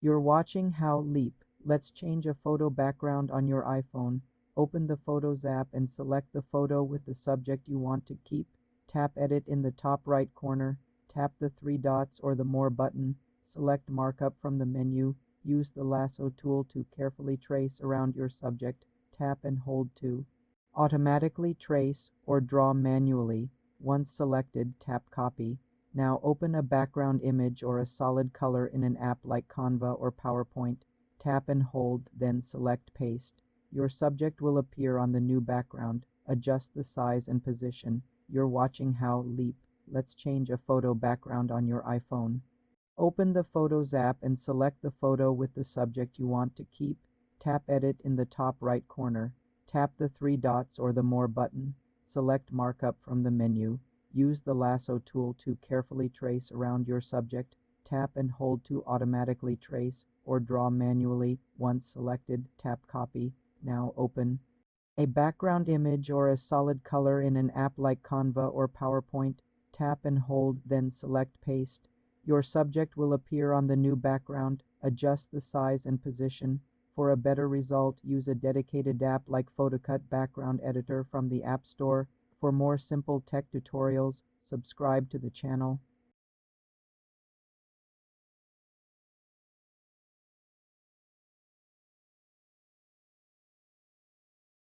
You're watching How Leap. Let's change a photo background on your iPhone. Open the Photos app and select the photo with the subject you want to keep. Tap Edit in the top right corner. Tap the three dots or the More button. Select Markup from the menu. Use the lasso tool to carefully trace around your subject. Tap and hold to automatically trace or draw manually. Once selected, tap Copy. Now open a background image or a solid color in an app like Canva or PowerPoint. Tap and hold, then select Paste. Your subject will appear on the new background. Adjust the size and position. You're watching How Leap. Let's change a photo background on your iPhone. Open the Photos app and select the photo with the subject you want to keep. Tap Edit in the top right corner. Tap the three dots or the More button. Select Markup from the menu. Use the lasso tool to carefully trace around your subject. Tap and hold to automatically trace or draw manually. Once selected, tap Copy. Now open a background image or a solid color in an app like Canva or PowerPoint. Tap and hold, then select Paste. Your subject will appear on the new background. Adjust the size and position. For a better result, use a dedicated app like PhotoCut Background Editor from the App Store. For more simple tech tutorials, subscribe to the channel.